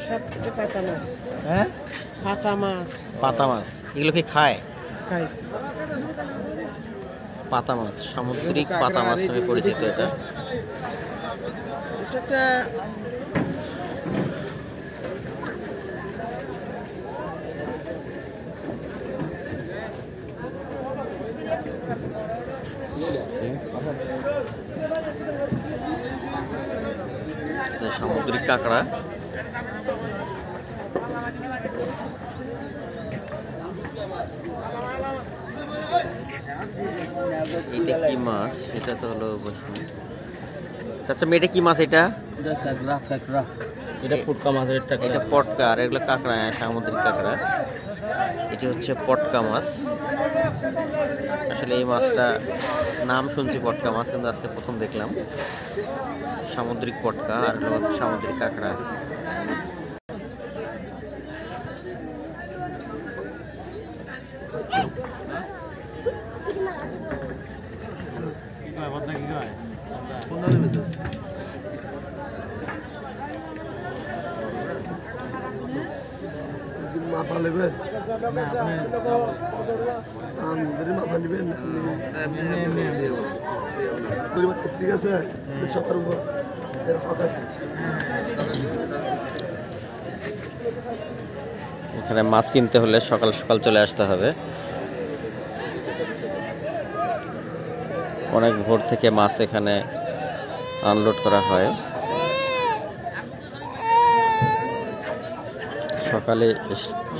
সবচেয়ে পাতা মাছ। হ্যাঁ, পাতা মাছ। পাতা মাছ এগুলো কি খায়? খাই। পাতা মাছ, সামুদ্রিক পাতা মাছ নামে পরিচিত এটা। এটা সামুদ্রিক কাঁকড়া। এটা কি মাছ? এটা তো হলো চাচা, এটা কি মাছ? এটা এটা পুটকা মাছ। এটা পটকা, আর এগুলো কাঁকড়া, সামুদ্রিক কাঁকড়া। এটি হচ্ছে পটকা মাছ। আসলে এই মাছটা নাম শুনছি পটকা মাছ, কিন্তু আজকে প্রথম দেখলাম। সামুদ্রিক পটকা আর সামুদ্রিক কাঁকড়া। মাথা নেবেন? মাথা নেবেন? ঠিক আছে, সবার উপর এখানে মাছ কিনতে হলে সকাল সকাল চলে আসতে হবে। অনেক ভোর থেকে মাছ এখানে আনলোড করা হয়।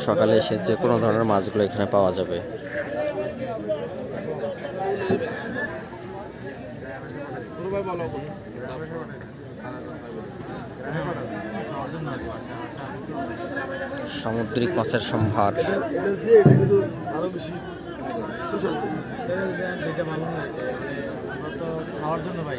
সকালে এসে যে কোনো ধরনের মাছগুলো এখানে পাওয়া যাবে। সামুদ্রিক মাছের সম্ভার। খাওয়ার জন্য ভাই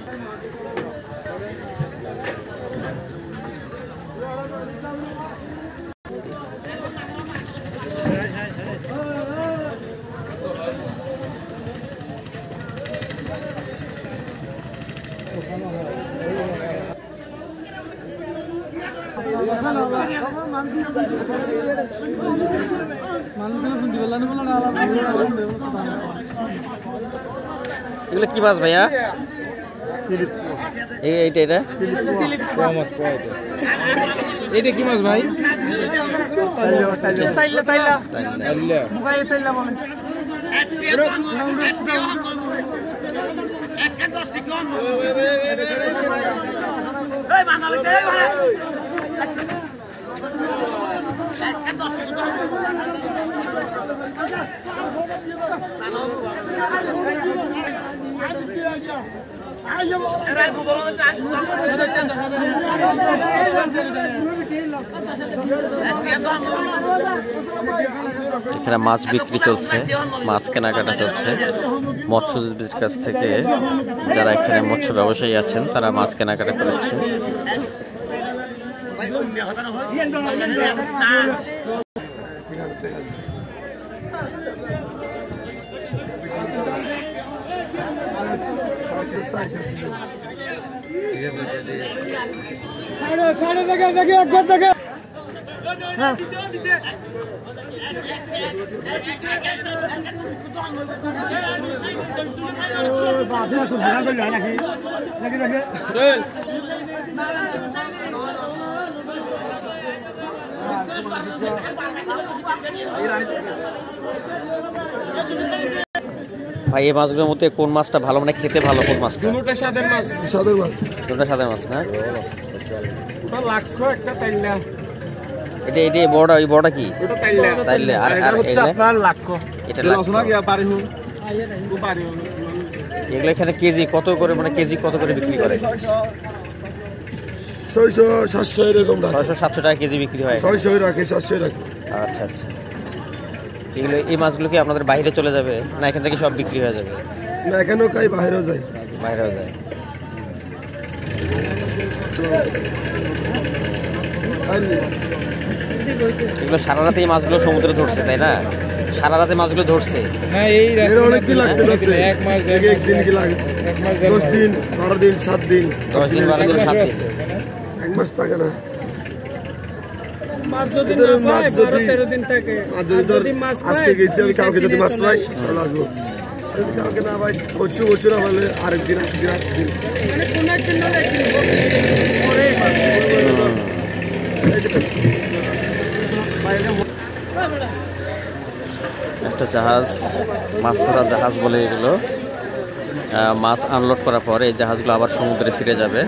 এগুলো কি মাছ ভাইয়া? এইটা এটা কি মাছ ভাই? এখানে মাছ বিক্রি চলছে, মাছ কেনাকাটা চলছে মৎস্যজীবীদের কাছ থেকে। যারা এখানে মৎস্য ব্যবসায়ী আছেন তারা মাছ কেনাকাটা করছেন। ভাই এই মাছগুলোর মধ্যে কোন মাছটা ভালো, মানে খেতে ভালো কোন মাছটা? দুটোটা স্বাদের মাছ। দুটোটা সাদা মাছ না? ওটা লাক্ষ, একটা তাইলা। এটা বড়টা, ওই বড়টা কি? ওটা তাইলা। তাইলে আর হচ্ছে আপনার লাক্ষ। এটা লাক্ষ। এগুলো এখানে কেজি কত করে, মানে কেজি কত করে বিক্রি করে? 600-700 এরকম। 600-700 টাকা কেজি বিক্রি হয়। 600 রাখে, 700 রাখে। আচ্ছা আচ্ছা। এগুলো, এই মাছগুলো কি আপনাদের বাইরে চলে যাবে না এখান থেকে সব বিক্রি হয়ে যাবে? না, এখানেও খাই, বাইরেও যায়। বাইরেও যায়। এগুলো সারা রাতে এই মাছগুলো সমুদ্রে ধরছে, তাই না? সারা রাতে মাছগুলো ধরছে। হ্যাঁ, এই অনেকদিন লাগছে। 1 মাস, 1 দিন কি লাগে? 10 দিন, 12 দিন, 7 দিন। 10 দিন, 12 দিন, 7 দিন। 1 মাস থাকে না। এদের মাছ যদি ধর আজকে গেছি আমি কালকে যদি মাছ পাই চলে আসবো, যদি কালকে না পাই পরশু না হলে আরেকদিন একটা জাহাজ, মাছ ধরা জাহাজ বলে এগুলো। মাছ আনলোড করার পর এই জাহাজগুলো আবার সমুদ্রে ফিরে যাবে।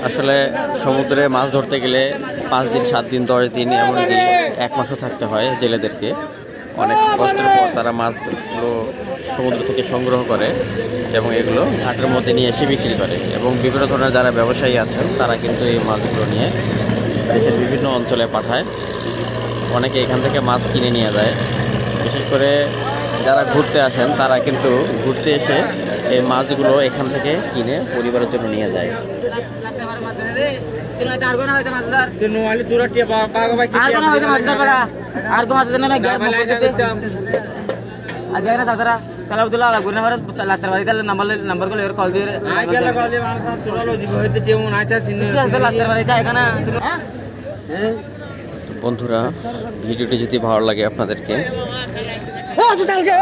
আসলে সমুদ্রে মাছ ধরতে গেলে 5 দিন 7 দিন 10 দিন এমনকি 1 মাসও থাকতে হয় জেলেদেরকে। অনেক কষ্টের পর তারা মাছগুলো সমুদ্র থেকে সংগ্রহ করে এবং এগুলো ঘাটের মধ্যে নিয়ে এসে বিক্রি করে। এবং বিভিন্ন ধরনের যারা ব্যবসায়ী আছেন তারা কিন্তু এই মাছগুলো নিয়ে দেশের বিভিন্ন অঞ্চলে পাঠায়। অনেকে এখান থেকে মাছ কিনে নিয়ে যায়। বিশেষ করে যারা ঘুরতে আসেন তারা কিন্তু ঘুরতে এসে এই মাছগুলো এখান থেকে কিনে পরিবারের জন্য নিয়ে যায়। বন্ধুরা, ভিডিওটি যদি ভালো লাগে আপনাদেরকে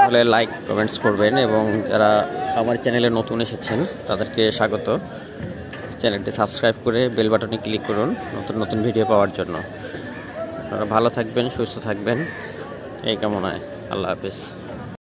তাহলে লাইক কমেন্টস করবেন এবং যারা আমার চ্যানেলে নতুন এসেছেন তাদেরকে স্বাগত। চ্যানেলটি সাবস্ক্রাইব করে বেল বাটনে ক্লিক করুন নতুন নতুন ভিডিও পাওয়ার জন্য। আপনারা ভালো থাকবেন, সুস্থ থাকবেন এই কামনায়। আল্লাহ হাফেজ।